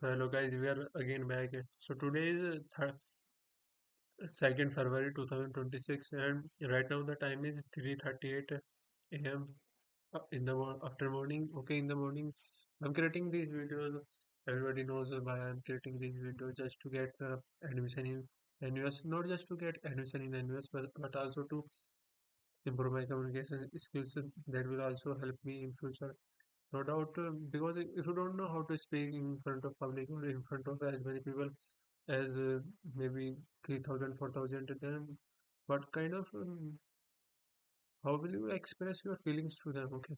So hello guys, we are again back. So today is 2nd February 2026 and right now the time is 3:38 a.m. In the after morning. Okay, in the morning I'm creating these videos. Everybody knows why I'm creating these videos just to get admission in NUS, not just to get admission in NUS but also to improve my communication skills. That will also help me in future. No doubt, because if you don't know how to speak in front of public or in front of as many people as maybe 3,000, 4,000, then what kind of, how will you express your feelings to them? Okay.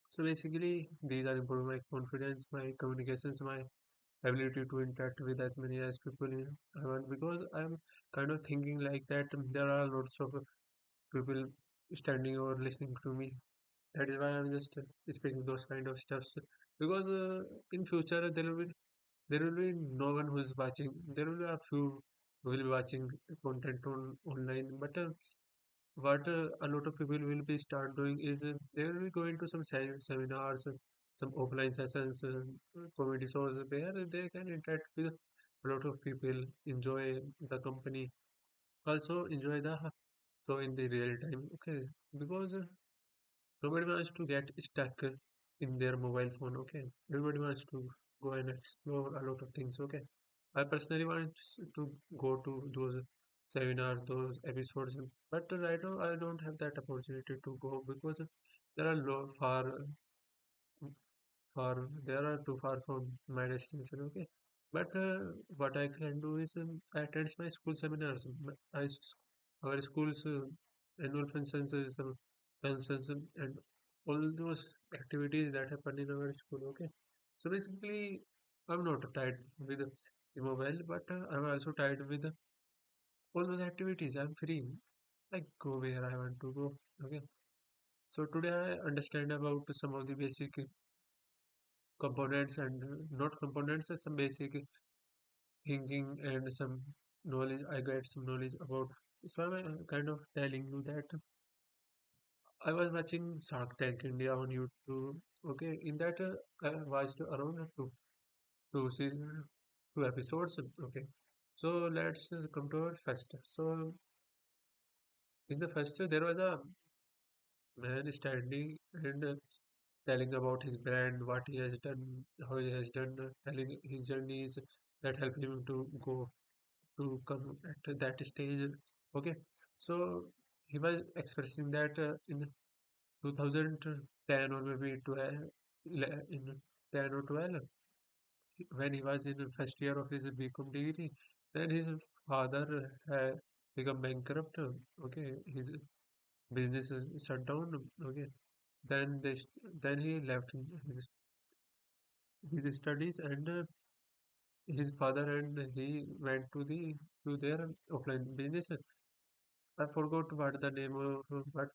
So basically, these are improving my confidence, my communications, my ability to interact with as many as people I want because I'm kind of thinking like that there are lots of people standing or listening to me. That is why I'm just speaking those kind of stuffs because in future there will be no one who is watching. There will be a few who will be watching content online, but what a lot of people will be start doing is they will be going to some seminars, some offline sessions, comedy shows where they can interact with a lot of people, enjoy the company, also enjoy the show in the real time. Okay, because nobody wants to get stuck in their mobile phone. Okay, everybody wants to go and explore a lot of things. Okay, I personally want to go to those seminars, those episodes, but right now I don't have that opportunity to go because there are far there are too far from my destination. Okay, but what I can do is I attend my school seminars. Our school's annual functions, some functions, and all those activities that happen in our school. Okay, so basically, I'm not tied with the mobile, but I'm also tied with all those activities. I'm free. I go where I want to go. Okay, so today I understand about some of the basic components and not components, some basic thinking and some knowledge. I get some knowledge about. So I'm kind of telling you that I was watching Shark Tank India on YouTube. Okay, in that I watched around two episodes. Okay, so let's come to our first. So in the first, there was a man standing and telling about his brand, what he has done, how he has done, telling his journeys that help him to go to come at that stage. Okay, so he was expressing that in 2010 or maybe 12, in 10 or 12, when he was in the first year of his BCom degree, then his father had become bankrupt. Okay, his business shut down. Okay, then he left his studies and his father and he went to their offline business. I forgot what the name of, but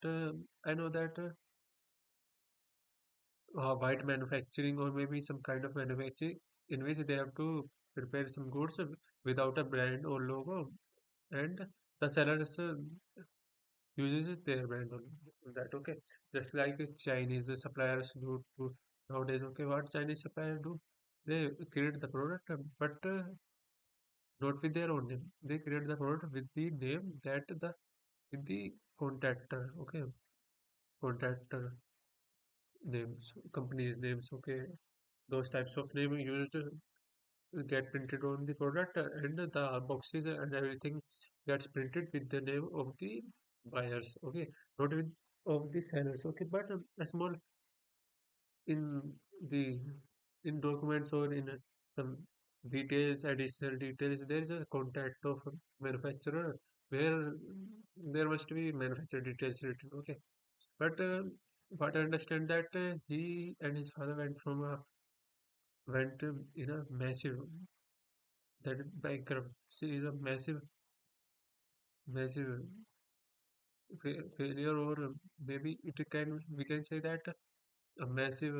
I know that white manufacturing or maybe some kind of manufacturing in which they have to prepare some goods without a brand or logo, and the sellers uses their brand on that. Okay, just like Chinese suppliers do to nowadays. Okay, what Chinese suppliers do? They create the product, but not with their own name. They create the product with the name that the with the contractor. Okay, contractor names, companies names. Okay, those types of name used get printed on the product, and the boxes and everything gets printed with the name of the buyers. Okay, not with of the sellers. Okay, but a small in the in documents or in some details, additional details, there is a contact of a manufacturer where there must be manufacturer details written. Okay, but what I understand that he and his father went in a massive, that bankruptcy is a massive failure, or maybe it can we can say that a massive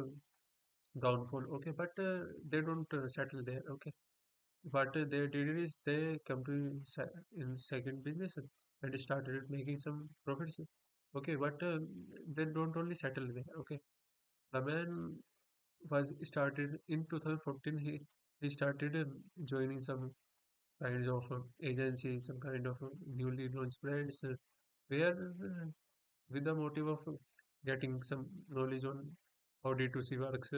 downfall. Okay, but they don't settle there. Okay, what they did is they come to in second business and started making some profits. Okay, but they don't only settle there. Okay, the man was started in 2014. he started joining some kinds of agencies, some kind of newly launched brands, where with the motive of getting some knowledge on how D2C works,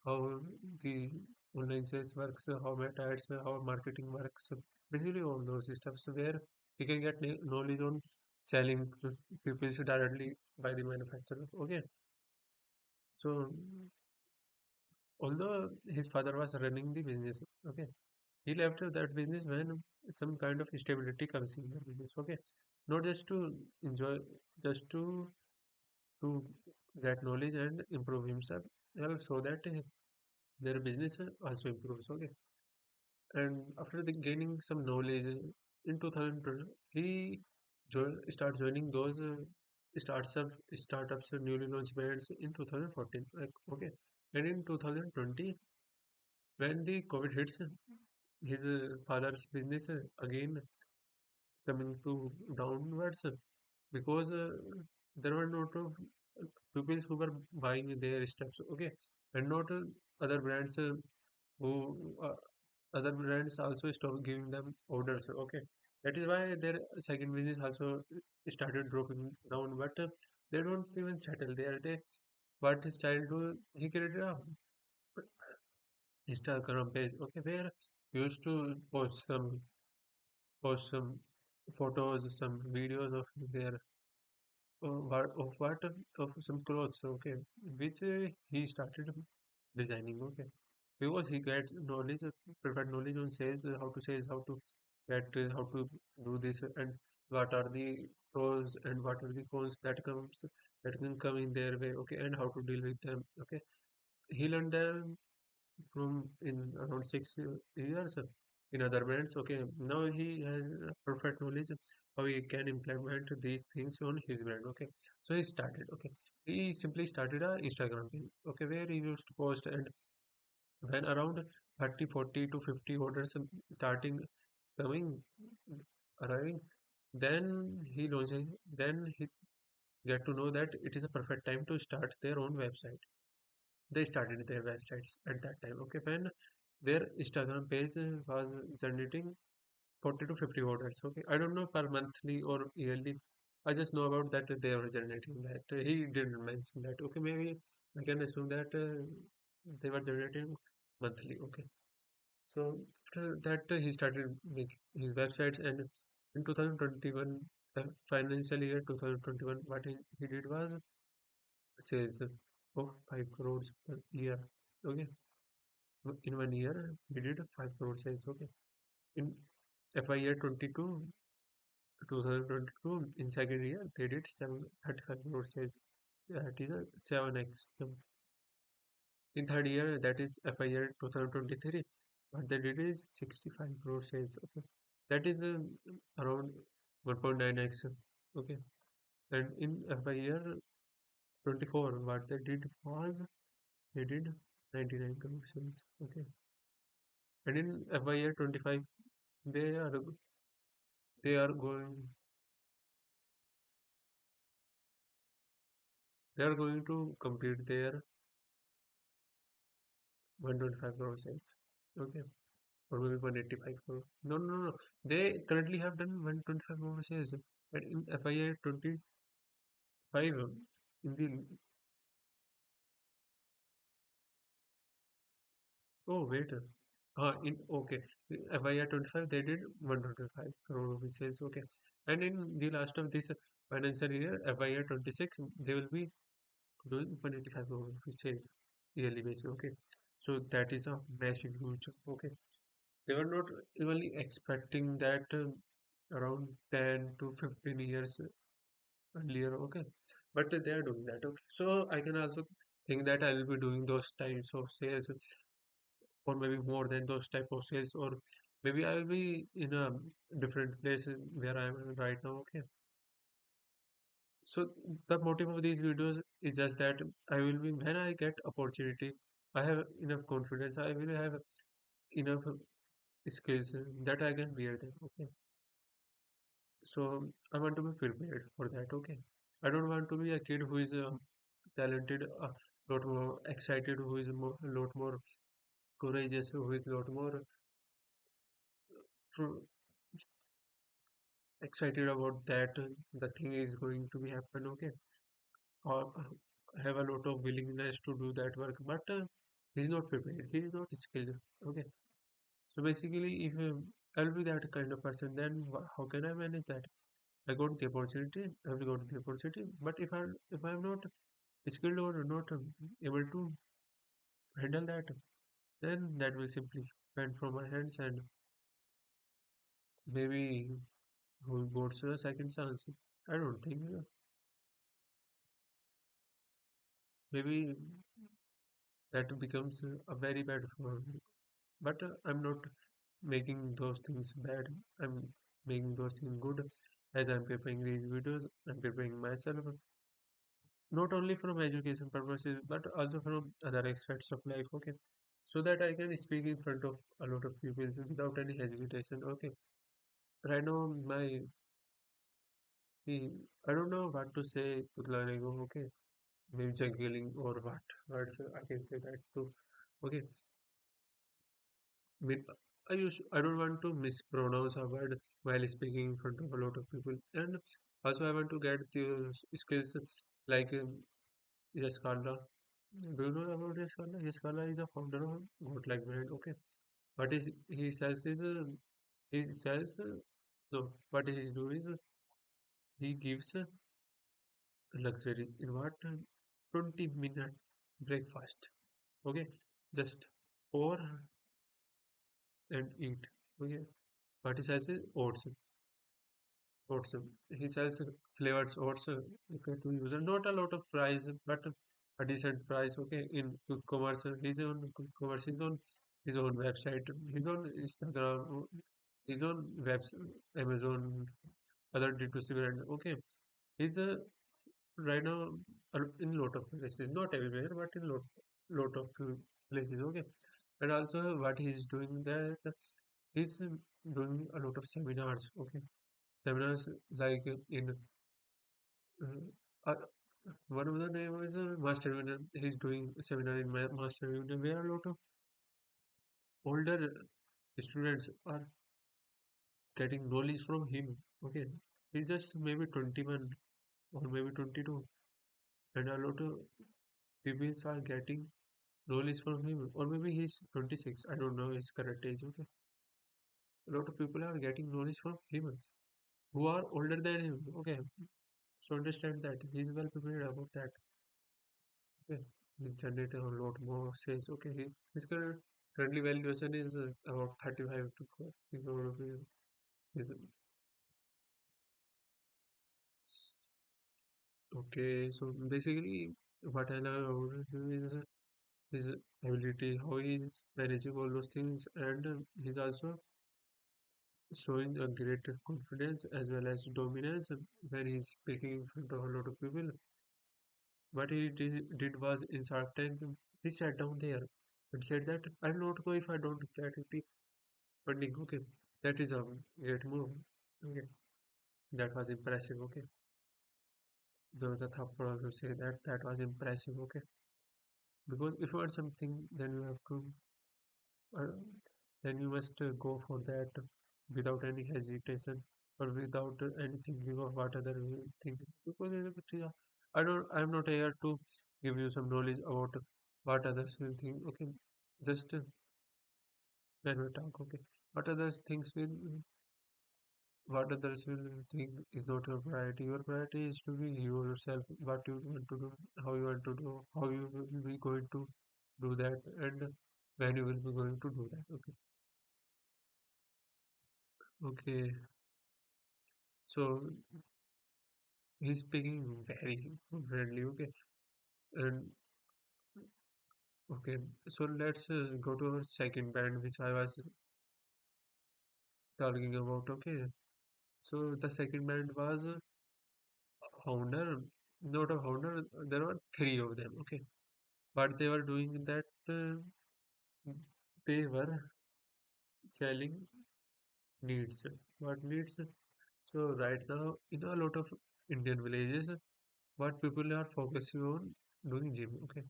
how the online sales works, how meta ads, how marketing works, basically all those stuff. So where we can get knowledge on selling to people directly by the manufacturer. Okay, so although his father was running the business, okay, he left that business when some kind of stability comes in the business. Okay, not just to enjoy, just to get knowledge and improve himself, so that their business also improves. Okay, and after gaining some knowledge in 2012, he start joining those startups and newly launched brands in 2014. Like, okay, and in 2020, when the COVID hits, his father's business again coming to downwards, because there were not of people who were buying their stuffs. Okay, and not other brands who other brands also stop giving them orders. Okay, that is why their second business also started dropping down. But they don't even settle there. They what his child do, he created a Instagram page. Okay, where he used to post some photos, some videos of their what of some clothes. Okay, which he started designing. Okay, because he gets knowledge, perfect knowledge on sales, how to get, how to do this, and what are the pros and what are the cons that can come in their way. Okay, and how to deal with them. Okay, he learned them from in around 6 years in other brands. Okay, now he has perfect knowledge how he can implement these things on his brand. Okay, so he started. Okay, he simply started a Instagram page. Okay, where he used to post, and when around 30, 40 to 50 orders starting coming, arriving, then he get to know that it is a perfect time to start their own website. They started their websites at that time. Okay, when their Instagram page was generating 40 to 50 orders. Okay, I don't know per monthly or yearly. I just know about that they were generating that. He didn't mention that. Okay, maybe I can assume that they were generating monthly. Okay, so after that he started making his websites, and in 2021, financial year 2021, what he did was sales of 5 crores per year. Okay, in 1 year he did 5 crore sales. Okay, in FY year 2022, in second year they did 735 crore sales. That is a 7x jump. In third year, that is FY year 2023, what they did is 65 crore sales. Okay, that is around 1.9x. Okay, and in FY year 24, what they did was they did 99 crore sales. Okay, and in FY year 25, they are they are going they are going to complete their 125 crore sales. Okay, or maybe 185 crore. No, no, no. They currently have done 125 crore sales. And in FIA 25, in the oh wait, in okay, FIA 25 they did 125 crore rupees sales. Okay, and in the last of this financial year, FIA 26, they will be doing 185 crore rupees sales yearly basis. Okay, so that is a massive huge. Okay, they were not even expecting that around 10 to 15 years earlier. Okay, but they are doing that. Okay, so I can also think that I will be doing those types of sales, or maybe more than those type of sales, or maybe I will be in a different place where I am right now. Okay, so the motive of these videos is just that I will be, when I get opportunity, I have enough confidence, I will have enough skills that I can bear them. Okay, so I want to be prepared for that. Okay, I don't want to be a kid who is talented, a lot more excited, who is more, a lot more courageous, who is a lot more tr- excited about that the thing is going to be happen, okay, or have a lot of willingness to do that work, but he's not prepared, he is not skilled, okay. So basically, if I'll be that kind of person, then how can I manage that? I got the opportunity, I will got the opportunity, but if I'm not skilled or not able to handle that, then that will simply went from my hands, and maybe who got a second chance? I don't think. Maybe that becomes a very bad for me. But I'm not making those things bad. I'm making those things good. As I'm preparing these videos, I'm preparing myself not only from education purposes but also from other aspects of life. Okay, so that I can speak in front of a lot of people without any hesitation. Okay, right now I don't know what to say to Ego. Okay, maybe juggling or what words I can say that too. Okay, mean, I don't want to mispronounce a word while speaking in front of a lot of people, and also I want to get the skills like Yaskala. Do you know about Yaskala? Yaskala is a founder of Godlike brand. Okay, what is he sells is he sells no, what he do is he gives luxury in what 20-minute breakfast. Okay, just pour and eat. Okay, what he sells is oats. He sells flavored oats, okay, to user. Not a lot of price, but a decent price. Okay, in quick commerce, he's on quick commerce. He's on his own website. He's on Instagram. He's on webs, Amazon, other D2C brand. Okay, he's right now in lot of places, not everywhere, but in lot of places. Okay, and also what he's doing that he's doing a lot of seminars. Okay, seminars like in uh, uh, one of the name is Master Union. He's doing a seminar in Master Union where a lot of older students are getting knowledge from him. Okay, he's just maybe 21 or maybe 22, and a lot of people are getting knowledge from him, or maybe he's 26. I don't know his correct age. Okay, a lot of people are getting knowledge from him who are older than him. Okay, so understand that he's well prepared about that. Okay, he's generating a lot more sales. Okay, his currently valuation is about 35 to 40 crore rupees. Is okay. So basically, what I love about him is his ability, how he's managing all those things, and he's also showing a great confidence as well as dominance when he's speaking in front of a lot of people. What he did was in Shark Tank, he sat down there and said that I'll not go if I don't get the funding. Okay, that is a great move. Okay, that was impressive. Okay, the thappa will say that that was impressive. Okay, because if you want something, then you have to, uh, then you must go for that without any hesitation or without any thinking of what other will think. Because I don't, I'm not here to give you some knowledge about what others will think. Okay, just when we talk. Okay, what others things will what others will think is not your priority. Your priority is to be yourself, what you want to do, how you want to do, how you will be going to do that, and when you will be going to do that. Okay. Okay. So he's speaking very friendly. Okay. And okay. So let's go to our second band, which I was talking about. Okay. So the second band was founder, not a founder. There were three of them. Okay. What they were doing that they were selling needs. What needs? So right now in a lot of Indian villages, what people are focusing on doing gym. Okay,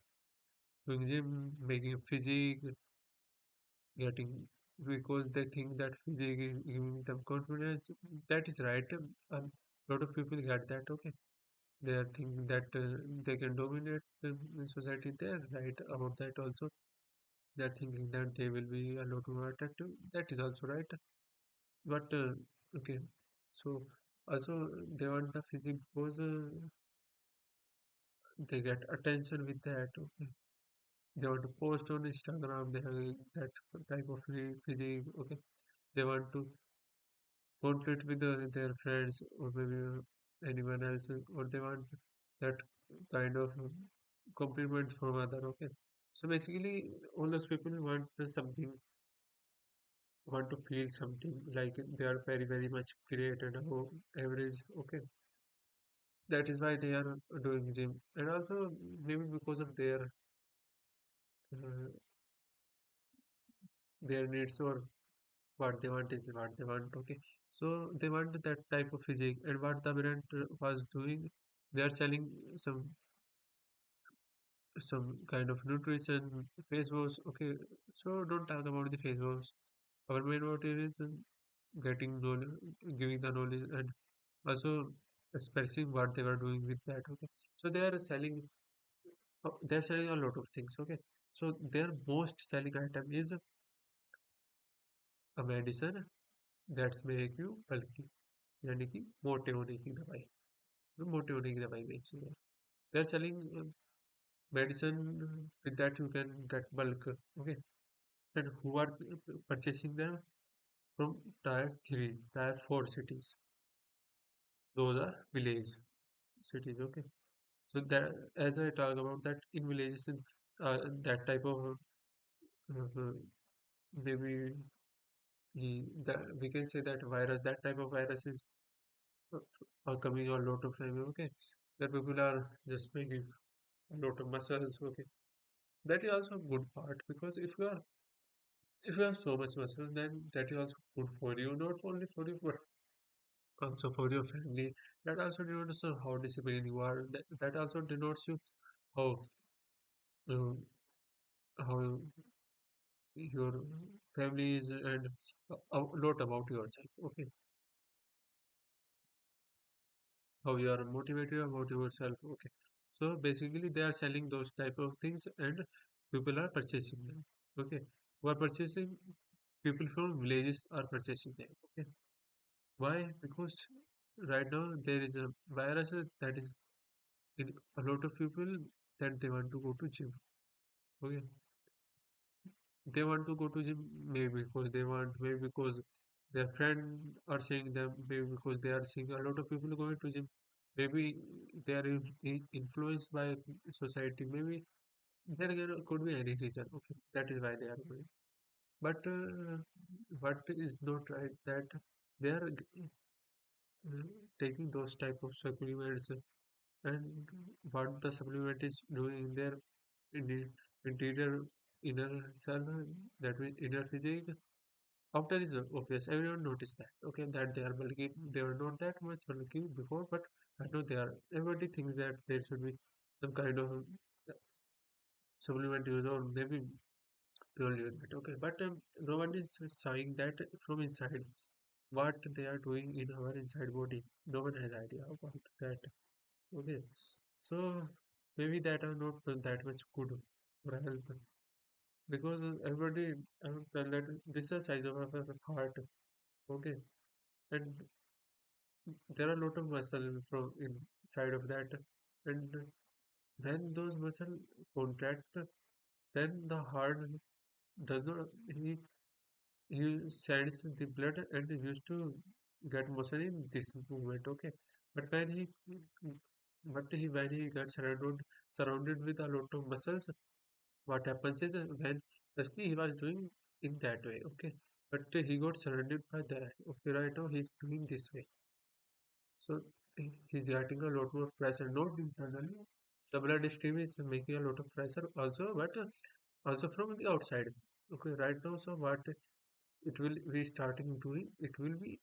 doing gym, making physique, getting, because they think that physique is giving them confidence. That is right. A lot of people get that. Okay, they are thinking that they can dominate in society. They are right about that also. They are thinking that they will be a lot more attractive. That is also right. But okay, so also they want the physique because they get attention with that. Okay, they want to post on Instagram. They have that type of physique. Okay, they want to conflict with their friends or maybe anyone else, or they want that kind of compliments from other. Okay, so basically all those people want something, want to feel something like they are very much great and above average. Okay, that is why they are doing gym, and also maybe because of uh, their needs, or what they want is what they want. Okay, so they want that type of physique, and what the brand was doing, they are selling some kind of nutrition face wash. Okay, so don't talk about the face wash. Our main motive is getting knowledge, giving the knowledge, and also expressing what they were doing with that. Okay, so they're selling a lot of things. Okay, so their most selling item is a medicine that's make you bulky, यानी कि मोटे होने की दवाई, तो मोटे होने की दवाई बेच रहे हैं. They're selling medicine with that you can get bulk. Okay, and who are purchasing them? From tier 3, tier 4 cities. Those are village cities. Okay, so that, as I talk about that, in villages, that type of uh, maybe we can say that virus, that type of viruses uh, are coming a lot of time. Okay, that people are just making a lot of muscles. Okay, that is also a good part, because if you have so much muscle, then that is also good for you, not only for you but also for your family. That also denotes how disciplined you are. That also denotes you how uh, how your family is, and a lot about yourself. Okay, how you are motivated about yourself. Okay, so basically they are selling those type of things, and people are purchasing them. Okay, who are purchasing? People from villages are purchasing them. Okay, why? Because right now there is a virus that is in a lot of people, that they want to go to gym. Okay, they want to go to gym, maybe because they want, maybe because their friend are saying them, maybe because they are seeing a lot of people going to gym, maybe they are influenced by society, maybe could be any reason. Okay, that is why they are going. But what is not right, that they are uh, taking those type of supplements, and what the supplement is doing in their in the interior inner cell, that means inner physique. Outer is obvious, everyone noticed that. Okay, that they are bulky. They were not that much bulky before, but I know they are. Everybody thinks that there should be some kind of supplement used, or maybe purely unit. Okay, but no one is saying that from inside what they are doing in our inside body. No one has idea about that. Okay, so maybe that are not that much good for health, because everybody, I would tell that this is the size of our heart. Okay, and there are a lot of muscle from inside of that, and when those muscle contract, then the heart does not, he sends the blood and he used to get motion in this movement. Okay, but when he gets surrounded with a lot of muscles, what happens is, when firstly he was doing in that way. Okay, but he got surrounded by that. Okay, right now he's doing this way, so he's getting a lot more pressure, not internally. The blood stream is making a lot of pressure also, but also from the outside. Okay, right now, so what it will be starting doing, it will be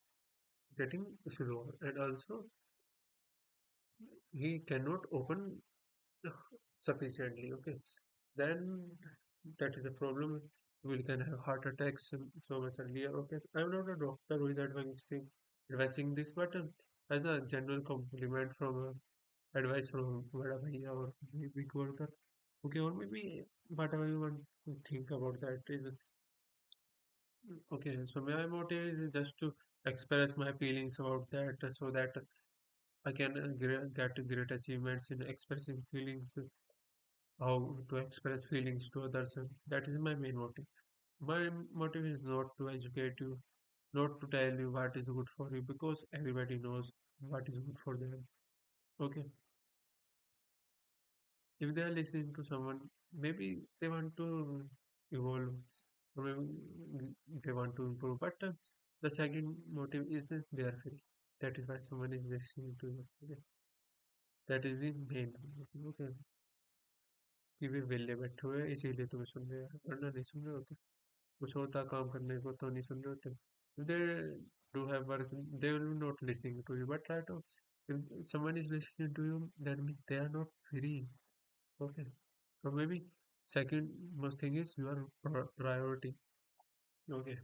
getting slower, and also he cannot open sufficiently. Okay, then that is a problem. We can have heart attacks so much earlier. Okay, so I'm not a doctor who is advising this, but as a general compliment from advice from Vada Bhaiya or Big Worker. Okay, or maybe whatever you want to think about that is okay. So my motive is just to express my feelings about that, so that I can get great achievements in expressing feelings, how to express feelings to others. That is my main motive. My motive is not to educate you, not to tell you what is good for you, because everybody knows what is good for them. Okay, if they are listening to someone, maybe they want to evolve, or maybe they want to improve. But the second motive is they are free. That is why someone is listening to you. Okay, that is the main motive. Okay, कि वे वेले बैठे हुए हैं इसीलिए तुम्हें सुन रहे हैं वरना नहीं सुन रहे होते कुछ होता काम करने को तो नहीं सुन रहे होते they do have work they will not listening to you but right now if someone is listening to you that means they are not free okay so maybe second most thing is your priority okay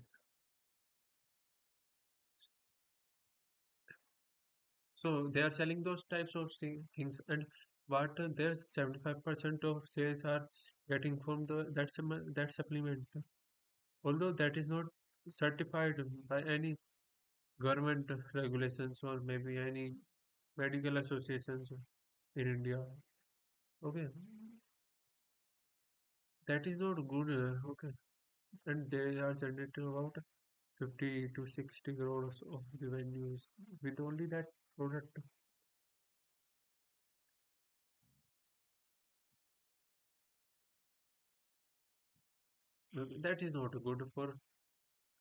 so they are selling those types of things and what their 75% of sales are getting from the that supplement although that is not certified by any government regulations or maybe any medical associations in India. Okay, that is not good. Okay, and they are generating about 50 to 60 crores of revenues with only that product. That is not good for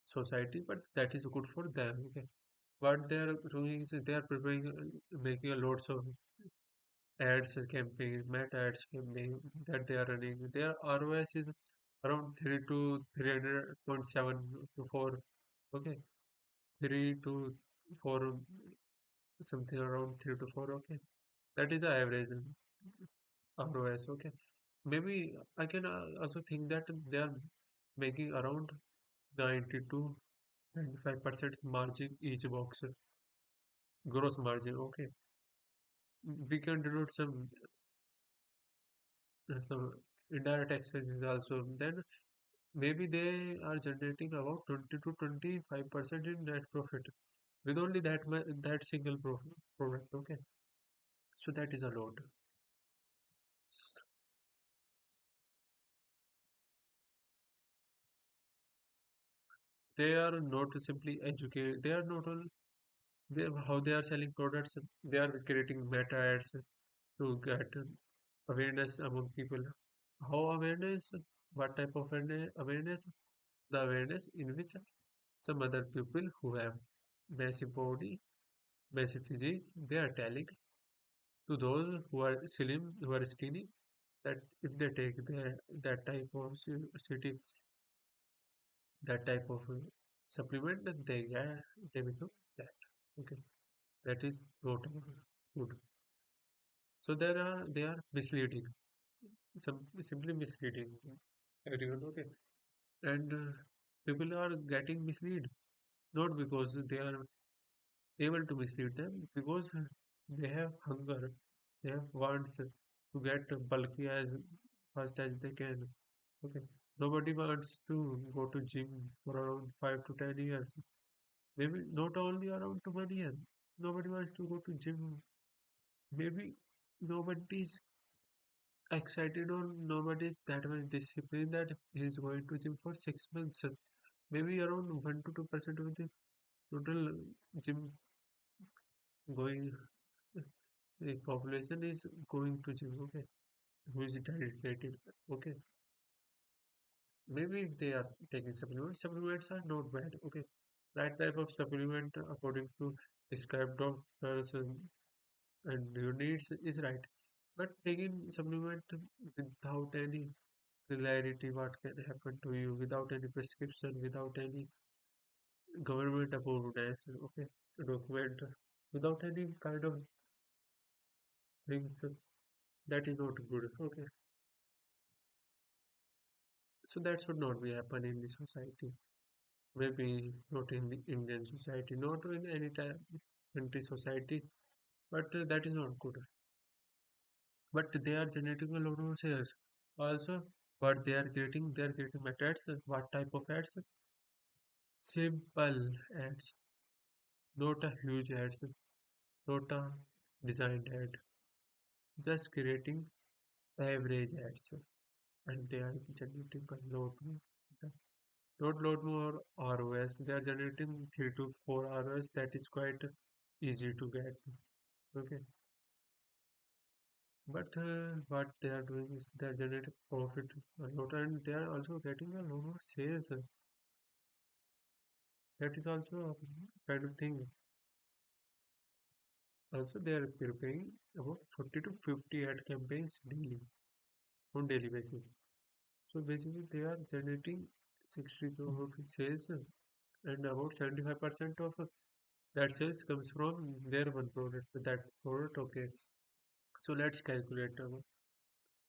society, but that is good for them. Okay, what they are doing is they are preparing, making a lots of ads campaign, meta ads campaign that they are running. Their ROS is around 3 to 300.7 to 4. Okay, 3 to 4, something around 3 to 4. Okay, that is the average ROS. Okay, maybe I can also think that they are making around 90 to 95% margin each box, gross margin. Okay, we can deduct some indirect expenses also. Then maybe they are generating about 20 to 25% in net profit with only that single product. Okay, so that is a lot. They are not simply educate. They are not all how they are selling products. They are creating meta ads to get awareness among people. How awareness? What type of awareness? The awareness in which some other people who have massive body, massive physique, they are telling to those who are slim, who are skinny, that if they take that type of city, that type of supplement, then they become that. Okay, that is not good. So they are misleading, simply misleading everyone. Okay, and people are getting misled not because they are able to mislead them, because they have hunger, they have wants to get bulky as fast as they can. Okay, nobody wants to go to gym for around 5 to 10 years. Maybe not only around 1 year. Nobody wants to go to gym. Maybe nobody's excited or nobody's that much disciplined that he's going to gym for 6 months. Maybe around 1 to 2% of the total gym going the population is going to gym. Okay, who is dedicated. Okay, maybe if they are taking supplements, supplements are not bad. Okay, that type of supplement according to described doctors and your needs is right. But taking supplement without any clarity what can happen to you, without any prescription, without any government approved as okay document, without any kind of things that is not good. Okay, So that should not be happen in the society. Maybe not in the Indian society, not in any type country society, but that is not good. But they are generating a lot of sales. Also, what they are creating methods. What type of ads? Simple ads, not a huge ads, not a designed ad, just creating average ads, and they are generating a lot more. Not lot more ROS. They are generating 3 to 4 ROS. That is quite easy to get. Okay, but what they are doing is they are generating profit a lot, and they are also getting a lot of sales. That is also a kind of thing. Also, they are preparing about 40 to 50 ad campaigns daily on daily basis. So basically, they are generating 60 crore rupees sales, and about 75% of that sales comes from their one product. That product, okay. So let's calculate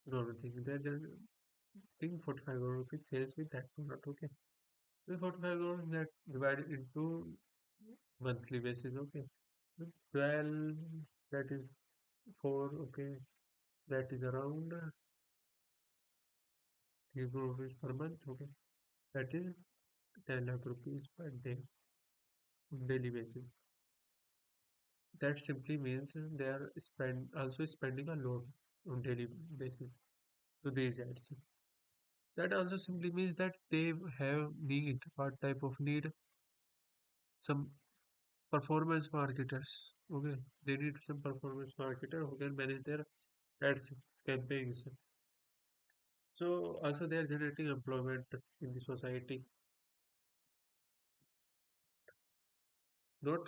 another thing. They're generating 45 crore rupees sales with that product, okay. The 45 crore that divided into monthly basis, okay. So 12, that is 4, okay. That is around 3 crore rupees per month, okay. That is 10 lakh rupees per day on daily basis. That simply means they are also spending a lot on daily basis to these ads. That also simply means that they have need what type of need, some performance marketers. Okay, they need some performance marketer who can manage their ads campaigns. So also they are generating employment in the society, not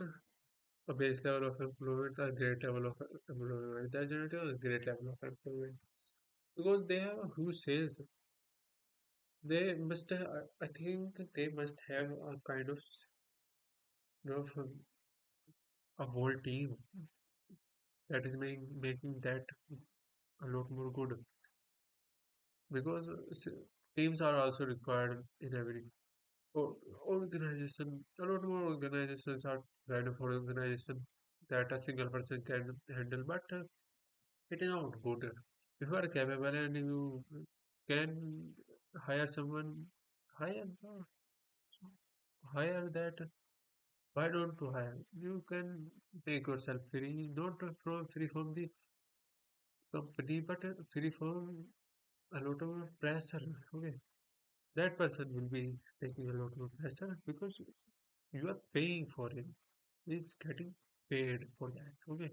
a base level of employment, a great level of employment. They are generating a great level of employment because they have a huge sales. They must have, I think they must have a kind of, a whole team that is making that a lot more good because teams are also required in every organization. A lot more organizations are kind of organization that a single person can handle, but it is not good. If you are capable and you can hire someone, hire, hire that. Why don't you hire? You can make yourself free, not from free from the company, but free from a lot of pressure. Okay, that person will be taking a lot of pressure because you are paying for him. He's getting paid for that. Okay,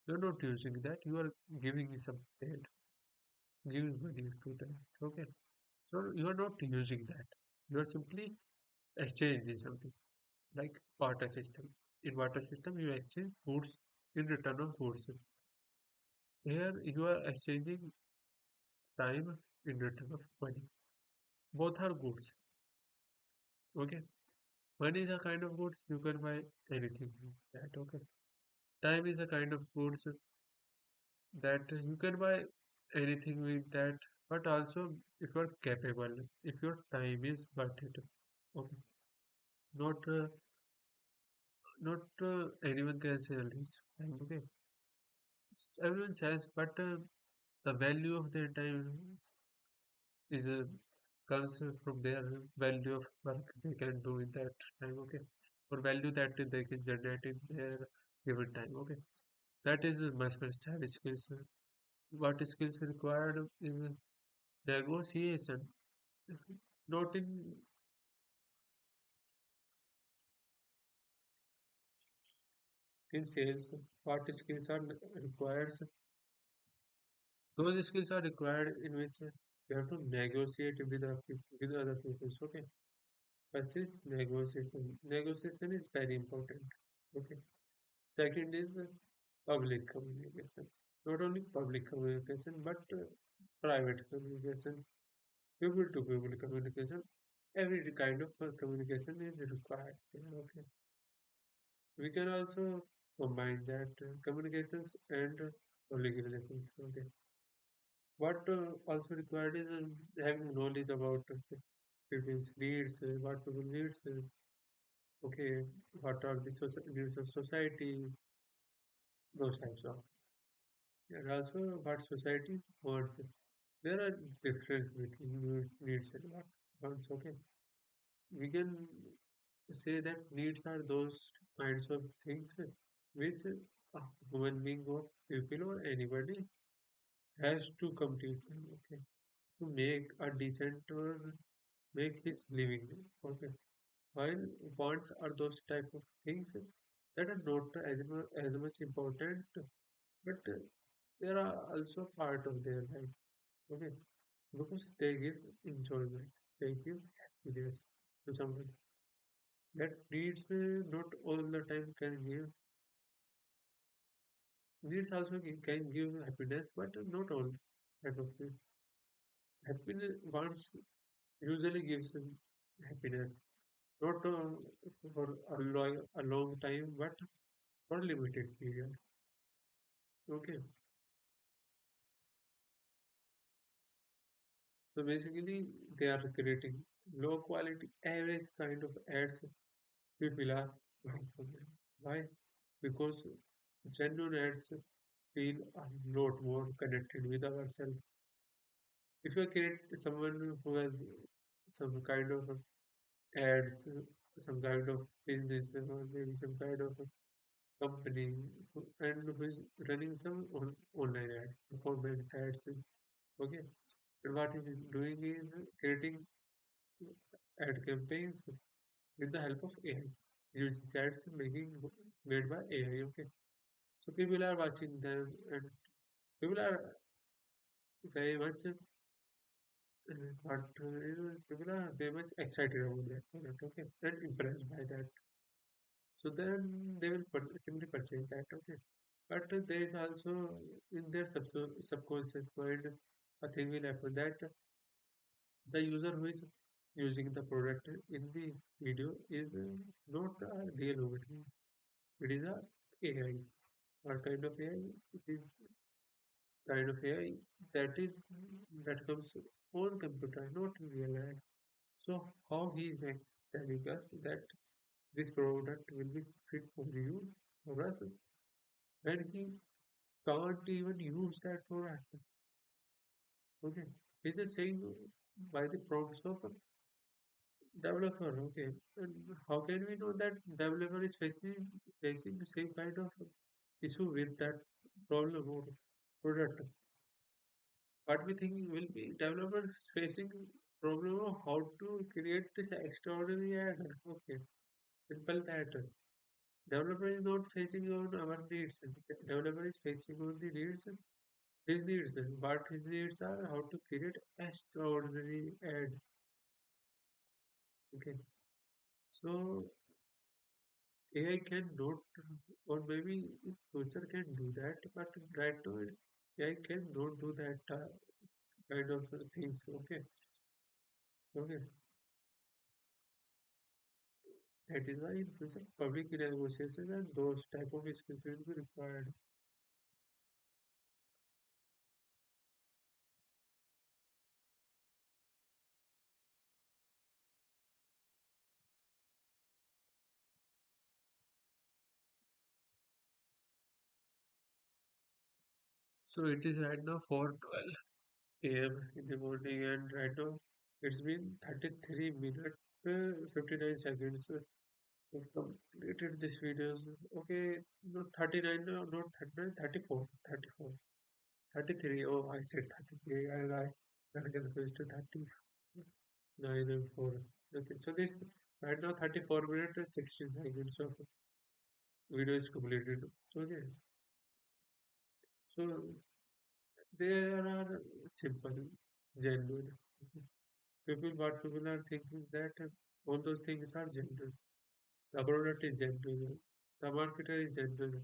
you're not using that. You are giving some paid, giving money to that. Okay, so you are not using that. You are simply exchanging something like barter system. In barter system, you exchange goods in return of goods. Here you are exchanging time in return of money. Both are goods. Okay. Money is a kind of goods you can buy anything with that. Okay. Time is a kind of goods that you can buy anything with that. But also if you are capable, if your time is worth it. Okay. Not not anyone can sell his time. Okay. Everyone says, but the value of their time is comes from their value of work they can do in that time, okay, or value that they can generate in their given time, okay. That is much higher skills. What skills required is negotiation, not in sales. What skills are required? Those skills are required in which you have to negotiate with other people, okay. First is negotiation. Negotiation is very important, okay. Second is public communication. Not only public communication, but private communication, people to people communication. Every kind of communication is required. Okay. We can also combine that communications and public relations. Okay. What also required is having knowledge about people's needs, what people needs, okay, what are the needs of society, those types of, and also what society wants. There are difference between needs and what wants. Okay, we can say that needs are those kinds of things which a human being or people or anybody has to complete. Okay, to make a decent or make his living. Okay, while wants are those type of things that are not as much important, but they are also part of their life. Okay, because they give enjoyment, they give happiness to someone. That needs not all the time can give. Needs also can give happiness, but not all type of thing. Happiness wants usually gives happiness, not for a long time, but for a limited period. Okay, so basically they are creating low quality average kind of ads people are buying from them. Why? Because genuine ads feel a lot more connected with ourselves. If you create someone who has some kind of ads, some kind of business, or maybe some kind of company, and who is running some online ad, performance ads, okay. And what he's doing is creating ad campaigns with the help of AI. Uses ads making made by AI, okay. So people are watching them, and people are very much people are very much excited about that product, okay, and impressed by that. So then they will simply purchase that, okay. But there is also in their subconscious mind a thing will happen that the user who is using the product in the video is not a real human being. It is a AI. What kind of AI? It is kind of AI that comes on computer, not in real life. So how he is telling us that this product will be fit for you, for us, and he can't even use that product. Okay, he's just saying by the prompts of a developer. Okay, and how can we know that developer is facing the same kind of issue with that problem or product? What we think will be developers facing problem of how to create this extraordinary ad. Okay, simple that. Developer is not facing on our needs. Developer is facing on the needs, his needs. What his needs are, how to create extraordinary ad. Okay, so AI can not, or maybe in future can do that, but right now AI can not do that kind of things. Okay, okay. That is why in future public negotiations and those type of skills will be required. So it is right now 4:12 a.m. in the morning, and right now it's been 33 minutes 59 seconds. We've completed this video. Okay, not 39, no, not 39, 34, 34, 33. Oh, I said 33. I got confused to 39 and 4. Okay, so this right now 34 minutes and 16 seconds of video is completed. Okay, so there are simple, genuine. What people are thinking that all those things are genuine. The product is genuine. The marketer is genuine.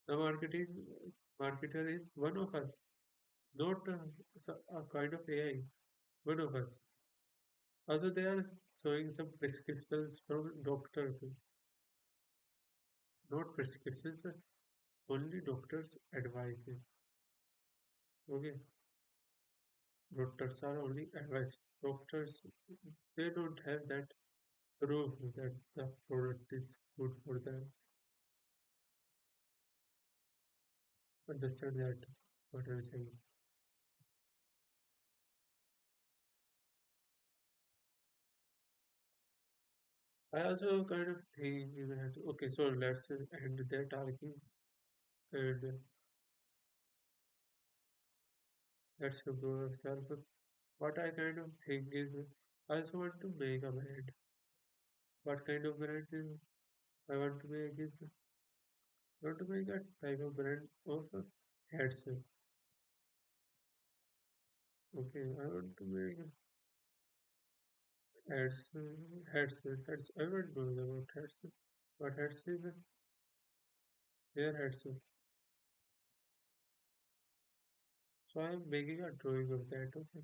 The marketer is one of us, not a kind of AI. One of us. Also, they are showing some prescriptions from doctors, not prescriptions, only doctors' advices. Okay, Doctors are only advice. Doctors, they don't have that proof that the product is good for them. Understand that what I'm saying. I also kind of think that okay, so let's end there talking and let's improve ourselves. What I kind of think is I also want to make a brand. What kind of brand is I want to make is I want to make a type of brand of hats. Okay, I want to make hats, hats. Everyone knows about hats. But hats is their hats. So I am making a drawing of that. Okay,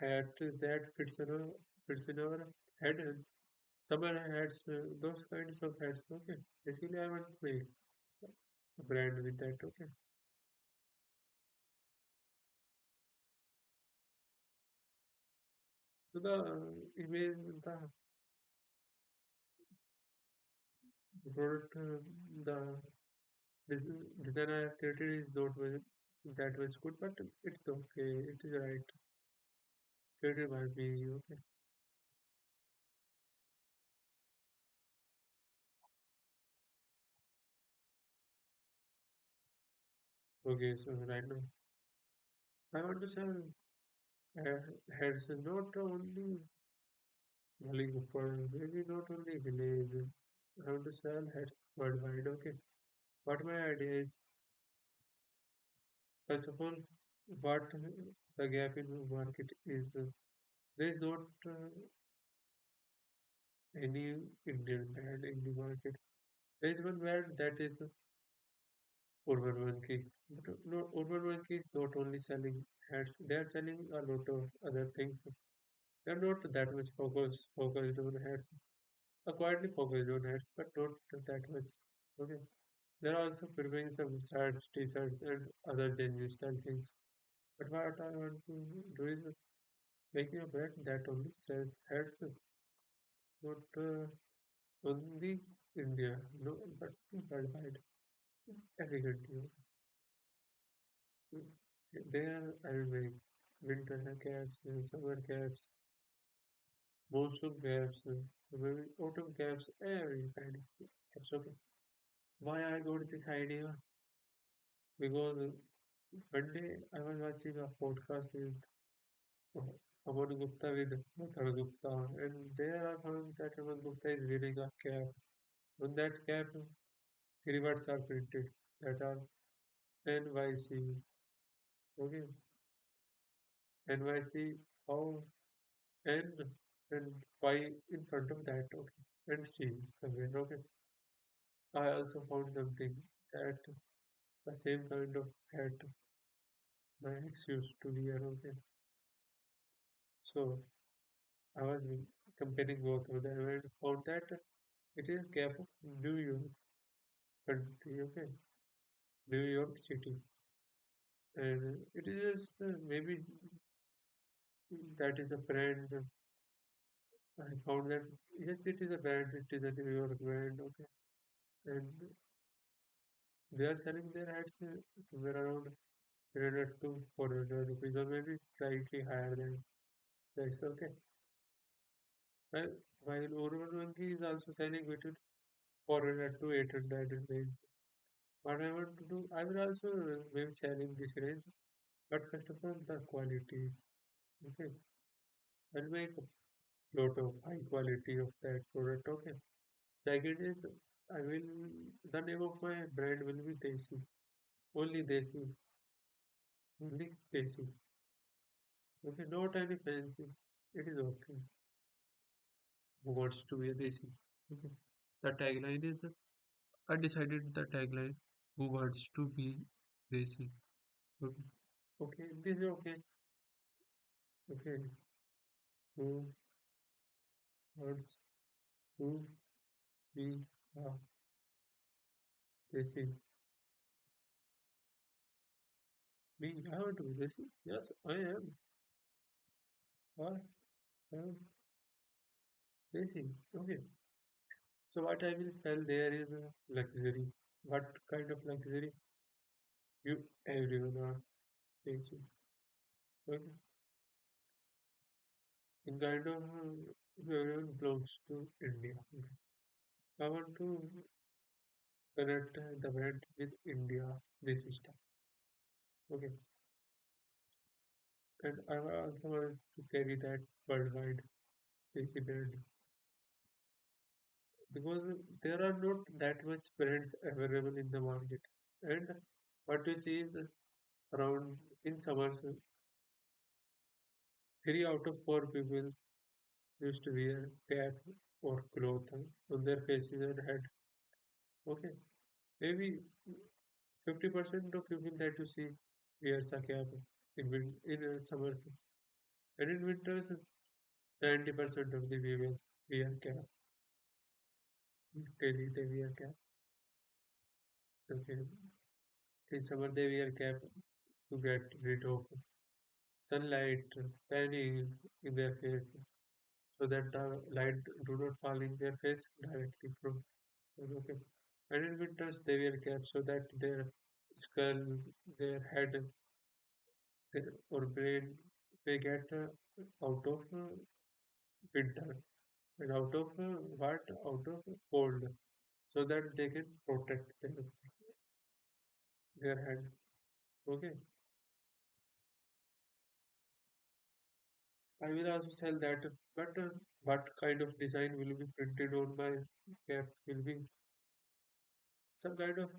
hat that fits in our head. And summer hats, those kinds of hats. Okay, basically I want to make a brand with that. Okay, so the image, the product, the design I have created is not very, that was good, but it's okay. It is right. Created by me. Okay. Okay. So right now, I want to sell heads not only Gopal, maybe not only village. I want to sell heads worldwide. Okay. What my idea is, first of all, what the gap in the market is. There is not any Indian brand in the market. There is one brand that is Urban Monkey. But no, Urban Monkey is not only selling hats, they are selling a lot of other things. They are not that much focused on hats. Quietly focused on hats, but not that much. Okay. They are also preparing some shirts, t-shirts, and other Gen Z style things. But what I want to do is making a brand that only sells hats, not only India, no, but worldwide, every country. There I will make winter caps, summer caps, monsoon caps, maybe autumn caps, every kind of caps. Okay. Why I got this idea? Because one day I was watching a podcast with Aman Gupta with Mathur Gupta, and there I found that Aman Gupta is wearing a cap. On that cap, three words are printed that are NYC. Okay, NYC, how N and Y in front of that. Okay, and C somewhere. Okay, I also found something that the same kind of hat my ex used to wear. Okay, so I was comparing both of them and found that it is cap of New York country. Okay, New York City, and it is just maybe that is a brand. I found that yes, it is a brand. It is a New York brand. Okay, and they are selling their hats somewhere around 300 to 400 rupees, or maybe slightly higher than price. Okay, well, while Urban Monkey is also selling between 400 to 800 in range. What I want to do, I will also maybe sell in this range, but first of all, the quality. Okay, I'll make a lot of high quality of that product. Okay. Second is I will the name of my brand will be Desi. Only Desi. Only Desi. Okay, not any fancy. It is okay. Who wants to be a Desi? Okay. The tagline is I decided the tagline who wants to be Desi. Okay. Okay, this is okay. Okay. Who wants to be a Desi? Me, I want to be Desi. Yes, I am. Why? I am Desi. Okay. So what I will sell there is a luxury. What kind of luxury? You everyone are facing. Okay. In kind of everyone belongs to India. Okay. I want to connect the brand with India, this system. Okay. And I also want to carry that worldwide DC brand because there are not that much brands available in the market. And what you see is around in summers, 3 out of 4 people used to wear cap or cloth on their faces and head. Okay, maybe 50% of people that you see wears a cap in summers, and in winters 90% of the females wear cap. Daily they wear cap. Okay, in summer they wear cap to get rid of sunlight shining in their face so that the light do not fall in their face directly from sun. Okay. And in winters they wear caps so that their skull, their head, their or brain they get out of winter and out of what out of cold so that they can protect their head. Okay. I will also sell that, but what kind of design will be printed on my cap will be some kind of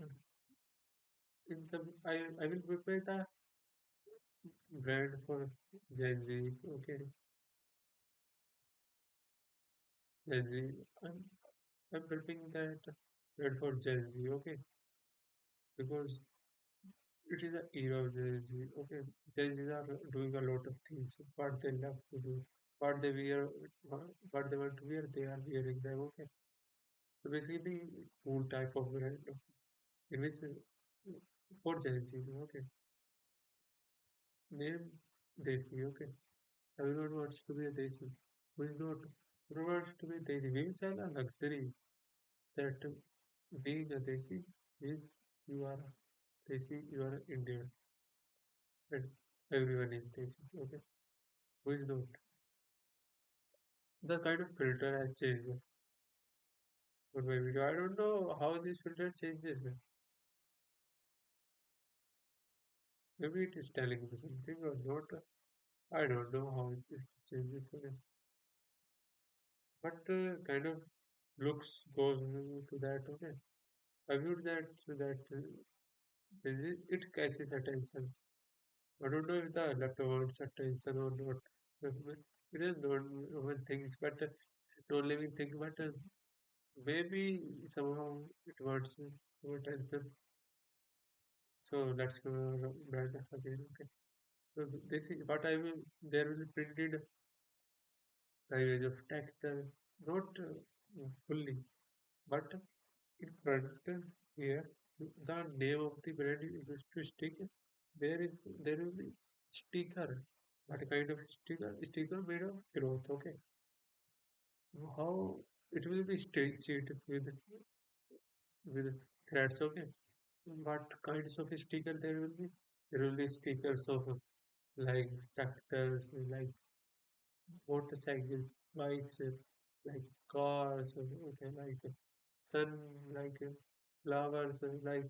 in some I will prepare the brand for Gen Z. Okay, Gen Z. I'm preparing that brand for Gen Z. Okay, because it is an era of Gen Z. Okay, Gen Z are doing a lot of things. What they love to do, what they wear, what they want to wear, they are wearing them. Okay, so basically, cool type of brand in which for Gen Z. Okay, name Desi. Okay, everyone wants to be a Desi. Who is not? Who wants to be Desi? We sell a luxury that being a Desi is you are a Desi, you are an Indian, and everyone is Desi. Okay, who is not? The kind of filter has changed for my video. I don't know how this filter changes. Maybe it is telling me something or not. I don't know how it changes. Okay. But kind of looks goes to that. Okay, I viewed that it catches attention. I don't know if the left wants attention or not. It is non-human things, but non-living thing. But maybe somehow it wants some attention. So let's go back again. Okay. So this is what I will. There will be printed image of text, not fully, but in front here, the name of the brand you used to stick. There will be sticker. What kind of sticker? Sticker made of cloth. Okay. How it will be stitched with threads. Okay. What kinds of sticker there will be? There will be stickers of like tractors, like motorcycles, bikes, like cars, okay, like sun, like flowers, like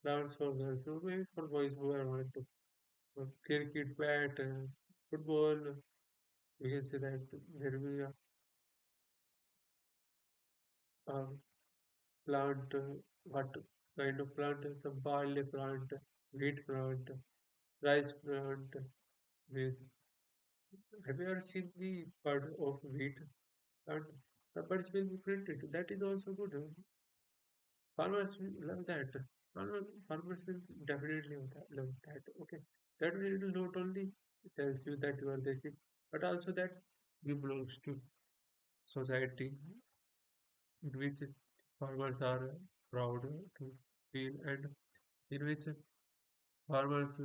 flowers for girls. So maybe for boys who are want to cricket, bat, football. We can say that there will be a plant. What kind of plant? Some barley plant, wheat plant, rice plant. With have you ever seen the bud of wheat plant? The buds will be printed. That is also good. Farmers will love that. Farmers will definitely love that. Okay. That way it will not only tells you that you are Desi, but also that you belongs to society in which farmers are proud to feel and in which farmers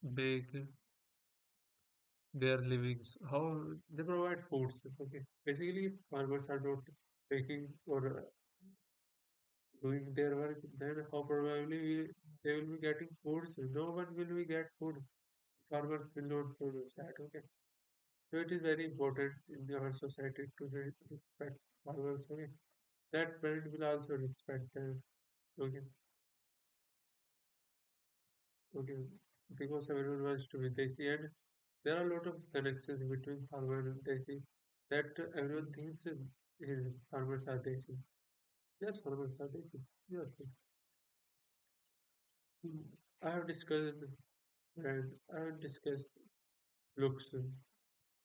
make their livings, how they provide foods. Okay, basically, farmers are not taking or doing their work, then how probably they will be getting foods. No one will be get food. Farmers will not produce that. Okay, so it is very important in our society to respect farmers. Okay, that parent will also respect them. Okay, okay, because everyone wants to be desi, and there are a lot of connections between farmer and desi that everyone thinks his farmers are desi. Yes, farmers are desi. Yes, I have discussed and I have discussed looks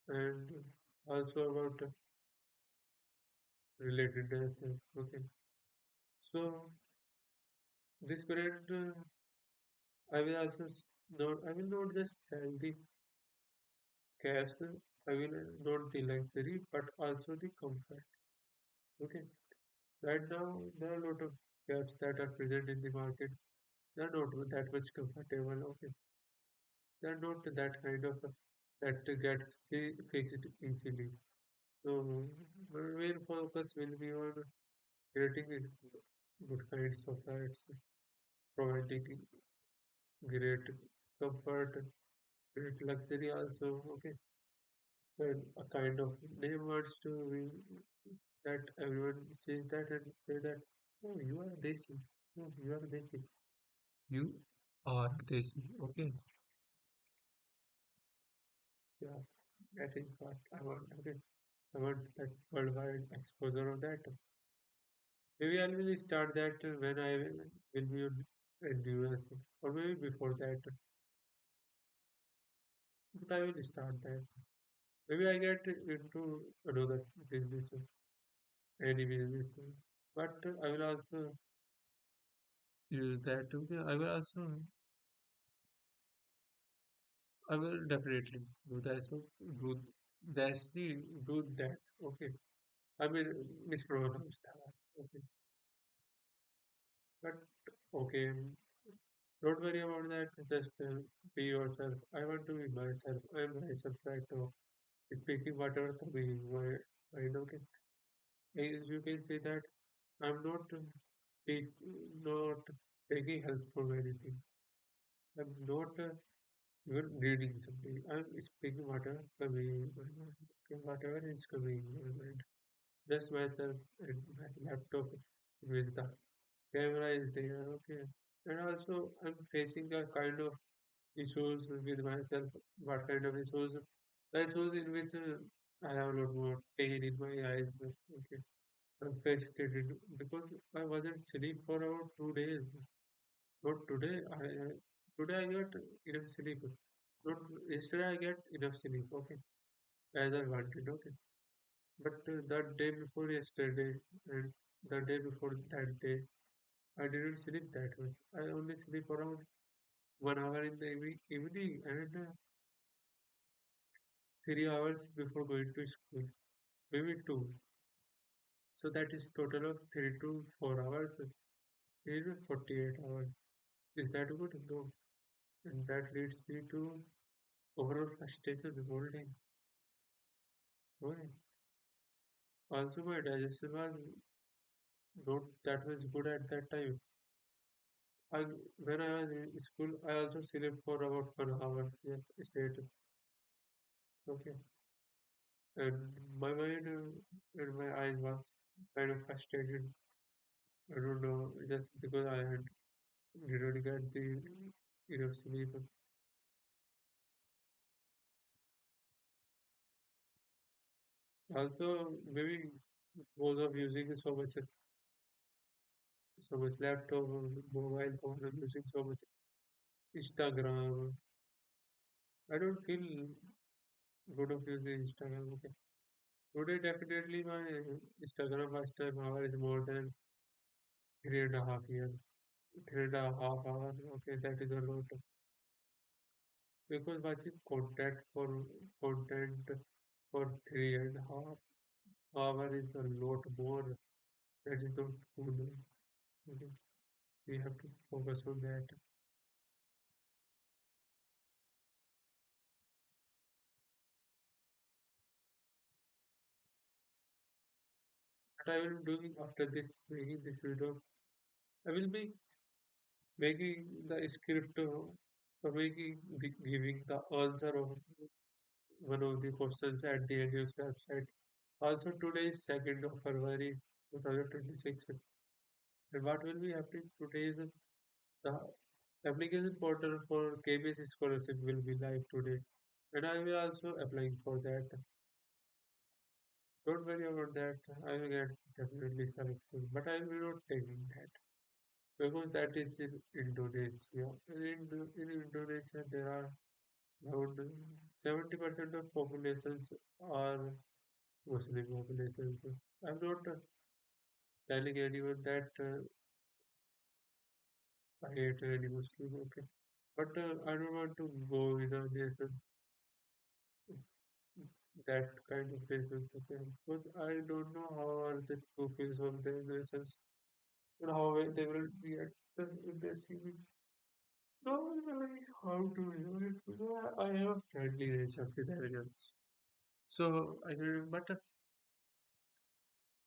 and also about relatedness. Okay, so this brand, I will also not. I will not just sell the cabs. I will not the luxury, but also the comfort. Okay, right now there are a lot of cabs that are present in the market. They are not that much comfortable. Okay, they are not that kind of that gets fixed easily. So my main focus will be on creating good kinds of rides, providing great comfort, great luxury also. Okay, and a kind of name wants to be that everyone says that and say that, oh, you are Desi. No, you are Desi. You are Desi. Okay, yes, that is what I want. Okay, I want that worldwide exposure of that. Maybe I will start that when I will be in US, or maybe before that. But I will start that. Maybe I get into another business, any business. But I will also use that. Okay, I will definitely do that. So do that's the do that. Okay, I will mispronounce that. Okay, but okay, don't worry about that. Just be yourself. I want to be myself. I am myself right now. Speaking whatever coming in my mind. Okay, as you can say that I'm not not taking help from anything. I'm not even reading something. I'm speaking whatever coming in my mind. Okay, whatever is coming in my mind. Just myself and my laptop with the camera is there. Okay, and also I'm facing a kind of issues with myself. What kind of issues? The issues in which I have a lot more pain in my eyes. Okay, I'm frustrated because I wasn't sleep for about 2 days. Not today. Today I got enough sleep. Not yesterday I get enough sleep. Okay, as I wanted. Okay, but the day before yesterday and the day before that day, I didn't sleep that much. I only sleep around 1 hour in the evening and 3 hours before going to school. Maybe two. So that is total of 3 to 4 hours. Is 48 hours. Is that good? No. And that leads me to overall frustration the whole day. Why? Also, my digestion was not that much good at that time. I, when I was in school, I also slept for about 1 hour. Yes, straight. Okay. And my mind and my eyes was kind of frustrated. I don't know, just because I had didn't get the enough sleep. Also, maybe because of using so much laptop, mobile phone, and using so much Instagram. I don't feel good of using Instagram. Okay. Today, definitely my Instagram watch time hour is more than 3.5 years. 3.5 hours. Okay, that is a lot. Because watching content for 3.5 hours is a lot more. That is not good. Okay. We have to focus on that. What I will be doing after this making this video, I will be making the script for making giving the answer of one of the questions at the NUS website. Also, today is 2nd of February 2026. And what will be happening today is the application portal for KBS scholarship will be live today. And I will also applying for that. Don't worry about that. I will get definitely selection. But I will be not taking that. Because that is in Indonesia. In Indonesia, there are around 70% of populations are Muslim populations. I'm not telling anyone that I hate any Muslim, okay? But I don't want to go in a nation that kind of nations, okay? Because I don't know how are the true feelings of their nations and how they will react if they see me. Normally, how to do it? Because I have a friendly nature with everyone. So I don't, but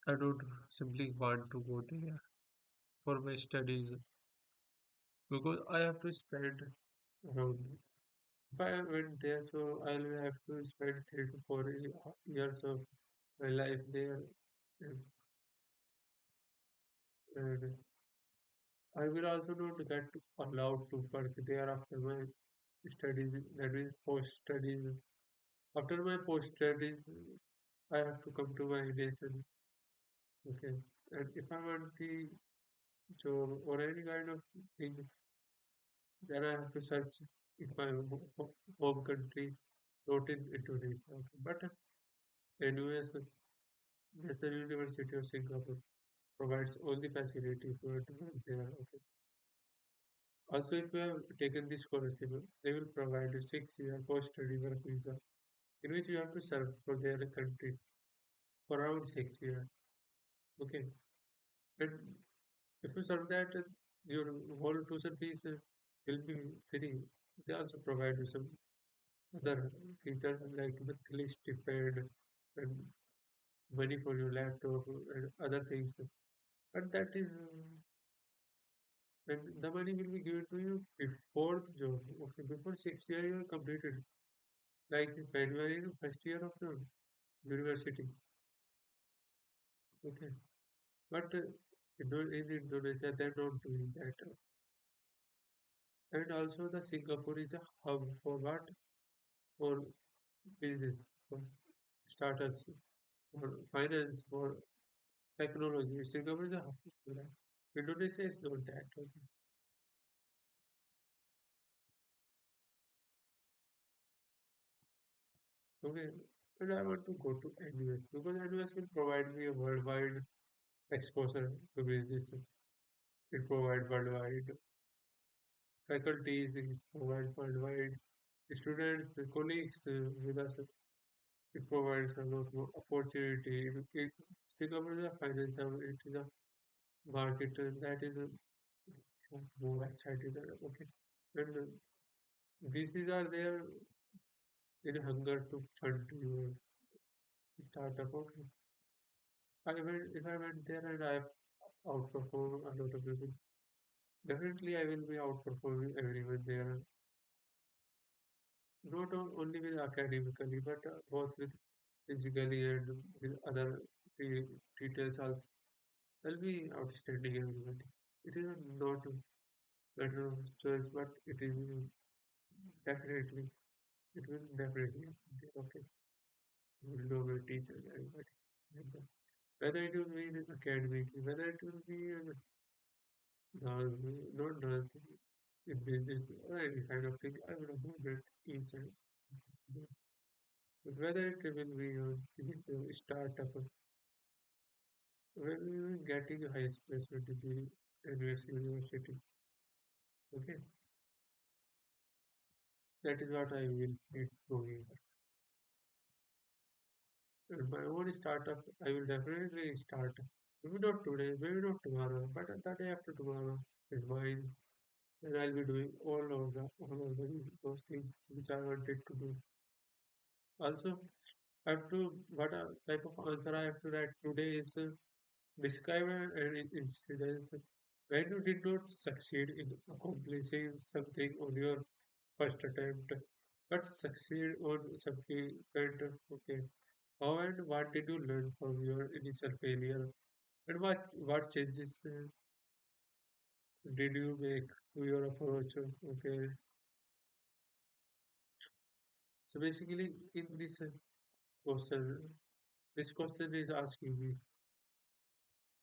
I don't simply want to go there for my studies because I have to spend around. If I went there, so I'll have to spend 3 to 4 years of my life there, and, and I will also not get allowed to work there after my studies. That is post studies. After my post studies, I have to come to my nation. Okay, and if I want the job or any kind of thing, then I have to search in my home country, not in Indonesia. Okay. But anyways, National University of Singapore provides all the facility for to work there. Okay. Also, if you have taken this scholarship, they will provide you 6 year post-study work visa, in which you have to serve for their country for around 6 years. Okay. And if you serve that, your whole tuition fees will be free. They also provide you some other features like monthly stipend and money for your laptop and other things. But that is, and the money will be given to you before the job. Okay, before 6 years you are completed. Like when you are in first year of the university. Okay, but in Indonesia they're not doing that. And also the Singapore is a hub for what? For business, for startups, for finance, for technology. Singapore is a hub for that. Indonesia is not that. Okay. Okay. And I want to go to NUS because NUS will provide me a worldwide exposure to business. It provides worldwide faculties, it provides worldwide students, colleagues with us. It provides a lot more opportunity. Singapore is a finance hub, it is a market that is more excited. Okay. And VCs are there in hunger to fund your startup. Okay. If I went there and I outperform a lot of people, definitely I will be outperforming everyone there. Not only with academically, but both with physically and with other de- details also. I'll be outstanding everybody. It is not a matter of choice, but it is definitely, it will definitely happen there. Okay. You will know my teacher, everybody. And, whether it will be in academic, whether it will be in dance, not dance, in business, or any kind of thing, I will know each and but whether it will be this startup, when we will getting a highest placement in the university, okay, that is what I will be doing. And my own startup, I will definitely start. Maybe not today, maybe not tomorrow, but the day after tomorrow is mine. And I'll be doing all of those things which I wanted to do. Also, I have to, what type of answer I have to write today is Describe an incident when you did not succeed in accomplishing something on your first attempt, but succeed on subsequent. Okay, how and what did you learn from your initial failure, and what changes did you make to your approach? Okay, so basically, in question, this question is asking me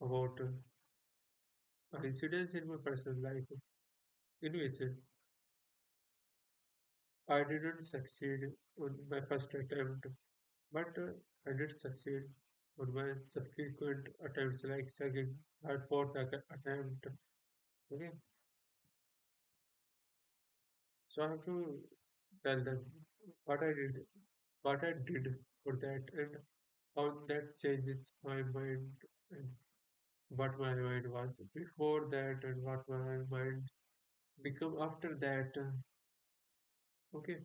about an incident in my personal life in which I didn't succeed on my first attempt, but I did succeed on my subsequent attempts, like second, third, fourth attempt. Okay, so I have to tell them what I did, what I did for that, and how that changes my mind, and what my mind was before that, and what my mind's become after that. Okay,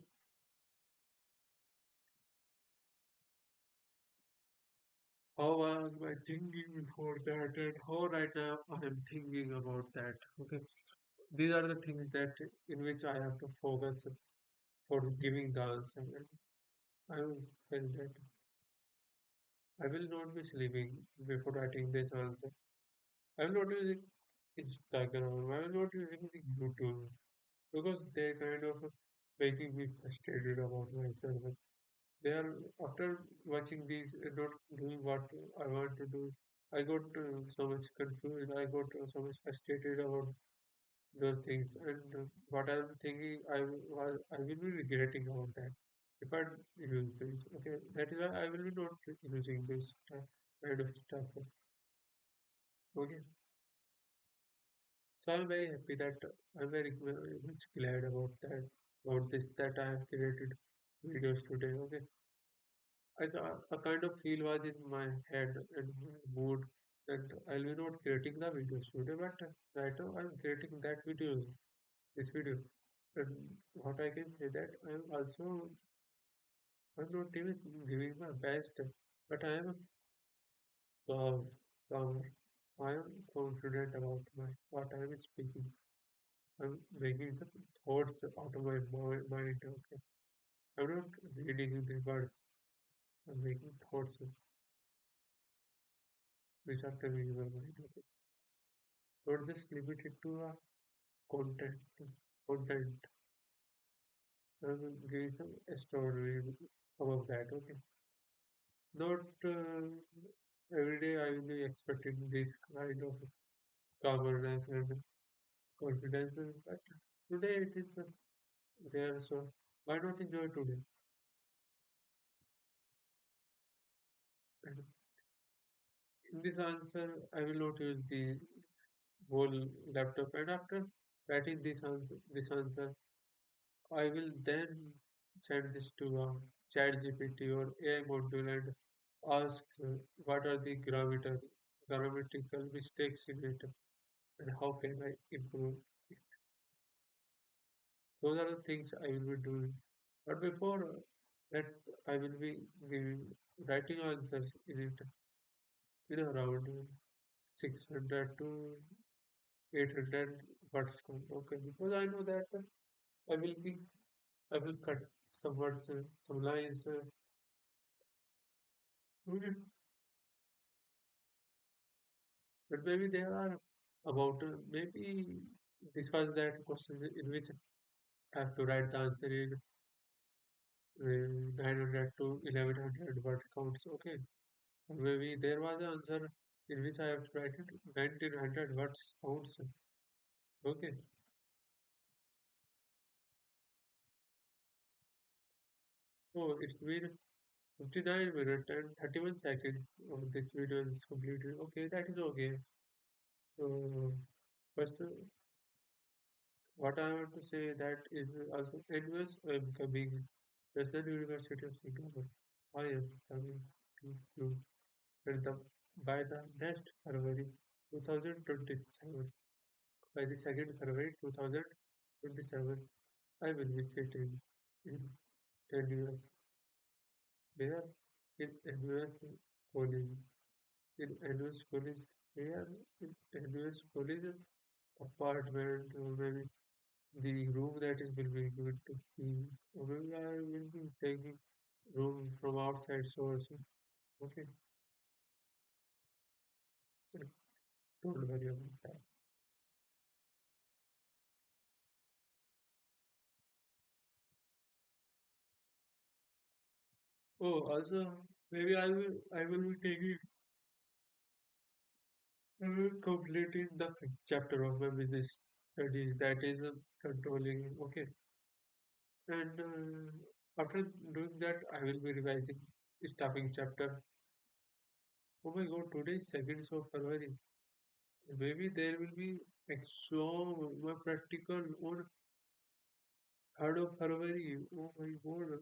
how was my thinking before that, and how right now I am thinking about that. Okay, these are the things that in which I have to focus for giving the answer. And I will feel that I will not be sleeping before writing this answer. I will not using Instagram. I will not using the YouTube because they kind of making me frustrated about myself. They are after watching these not doing what I want to do. I got so much confused. I got so much frustrated about those things, and what I'm thinking, I will be regretting about that if I use this. Okay, that is why I will be not using this kind of stuff. Okay, so I'm very happy that I'm very much glad about that, about this that I have created videos today. Okay, a kind of feel was in my head and my mood that I'll be not creating the videos today, but right now I'm creating that video, this video. And what I can say that I'm not even giving my best, but I am calm, calmer. I am confident about my what I am speaking. I'm making some thoughts out of my mind. Okay, I'm not reading in the words. I'm making thoughts which are coming in my mind. Okay, not just limited to content. Content. I'm giving some story above that. Okay, not every day I will be expecting this kind of calmness and confidence, but today it is there. So why not enjoy today? And in this answer, I will not use the whole laptop. And after writing this answer, I will then send this to ChatGPT or AI module and ask what are the grammatical mistakes in it and how can I improve it. Those are the things I will be doing. But before that, I will be writing answers in around 600 to 800 words count. Okay, because I know that I will be I will cut some words, some lines. Okay, but maybe there are about maybe this was that question in which I have to write the answer in 900 to 1100 word counts. Okay, maybe there was an answer in which I have to write it 1900 words counts. Okay, so it's been 59 minutes and 31 seconds of this video is completed. Okay, that is okay. So first, what I want to say that is also NUS I am coming, National University of Singapore. I am coming to you and by the next February 2027. By the 2nd February 2027, I will be sitting in NUS. There in NUS college. In NUS college Here in NUS college apartment or maybe the room that is will be given to me. Or maybe I will be taking room from outside source. Okay, don't worry about that. Oh, also maybe I will be taking I will completing the fifth chapter of my business studies that is controlling. Okay, and after doing that, I will be revising staffing chapter. Oh my God, today is 2nd of February. Maybe there will be exam, my practical on 3rd of February. Oh my God,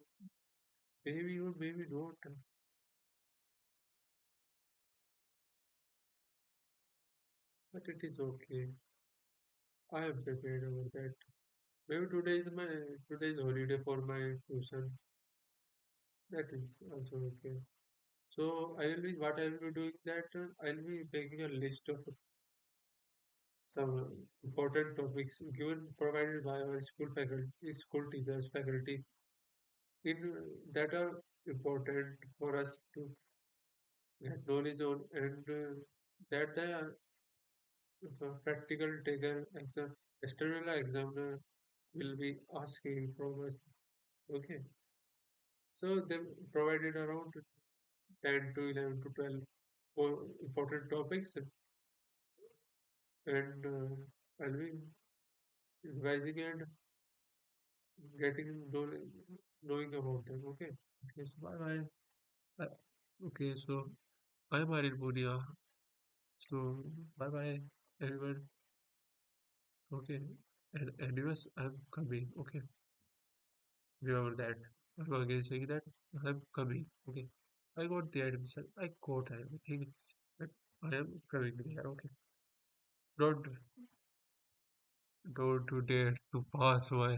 maybe or maybe not. But it is okay. I am prepared over that. Maybe today is holiday for my tuition. That is also okay. So I will be doing that. I'll be making a list of some important topics given provided by our school faculty, school teachers, faculty that are important for us to get knowledge on, and that the practical taker exam, external examiner will be asking from us. Okay, so they provided around 10 to 11 to 12 more important topics, and I'll be revising and getting knowing about them. Okay. Yes. Bye bye. Okay. So I'm Aryan Punia. So bye bye everyone. Okay. And anyways, I'm coming. Okay. Remember that. I'm again saying that I'm coming. Okay. I got the admission. I got everything. But I am coming there. Okay. Don't don't you dare to pass my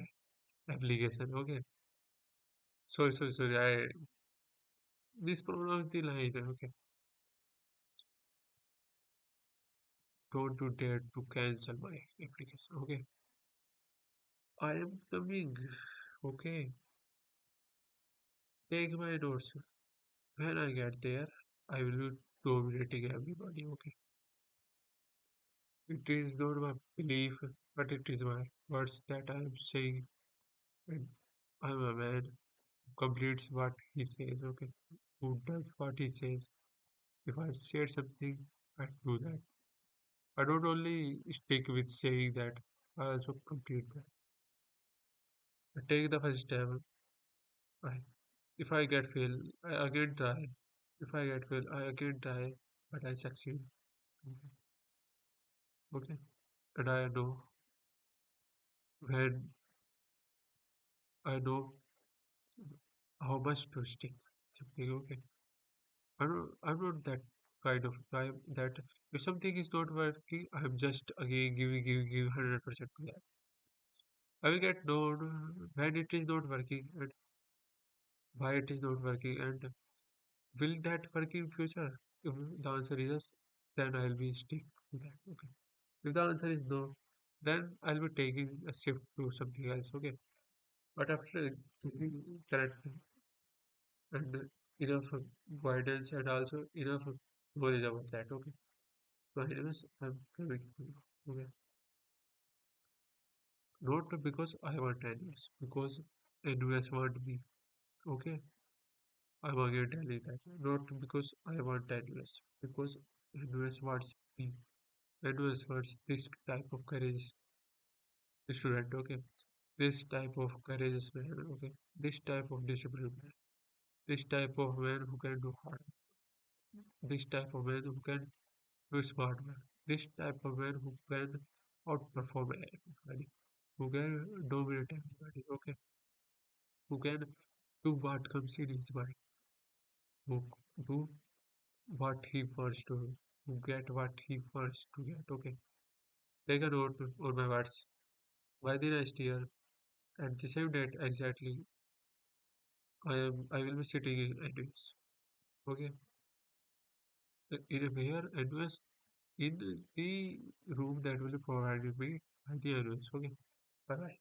application. Okay. Sorry. I mispronounced the line. Okay. Don't you dare to cancel my application. Okay. I am coming. Okay. Take my notes. When I get there, I will be dominating everybody. Okay. It is not my belief, but it is my words that I am saying. And I am a man who completes what he says. Okay. Who does what he says. If I said something, I do that. I don't only stick with saying that, I also complete that. I take the first step. I, if I get fail, I again try. If I get fail, I again try, but I succeed. Okay. Okay. And when I know how much to stick something. Okay. I'm not that kind of guy that if something is not working, I'm just again giving 100% to that. I will get known when it is not working and why it is not working and will that work in future? If the answer is yes, then I'll be stick to that. Okay. If the answer is no, then I'll be taking a shift to something else. Okay. But after getting correct and enough guidance and also enough knowledge about that. Okay. So anyways, I'm coming to you. Okay. Not because I want NUS, because NUS want me. Okay. I'm again telling you that. Not because I want NUS, because NUS wants me. NUS wants this type of courage student. Okay. This type of courageous man. Okay. This type of disciplined man. This type of man who can do hard. This type of man who can do smart man. This type of man who can outperform everybody. Who can dominate everybody. Okay. Who can do what comes in his mind. Who do what he wants to do. Who get what he wants to get. Okay. Take a note on my words. By the next year, at the same date exactly, I will be sitting in NUS. Okay. In a year, NUS in the room that will be provided by the others. Okay, bye bye.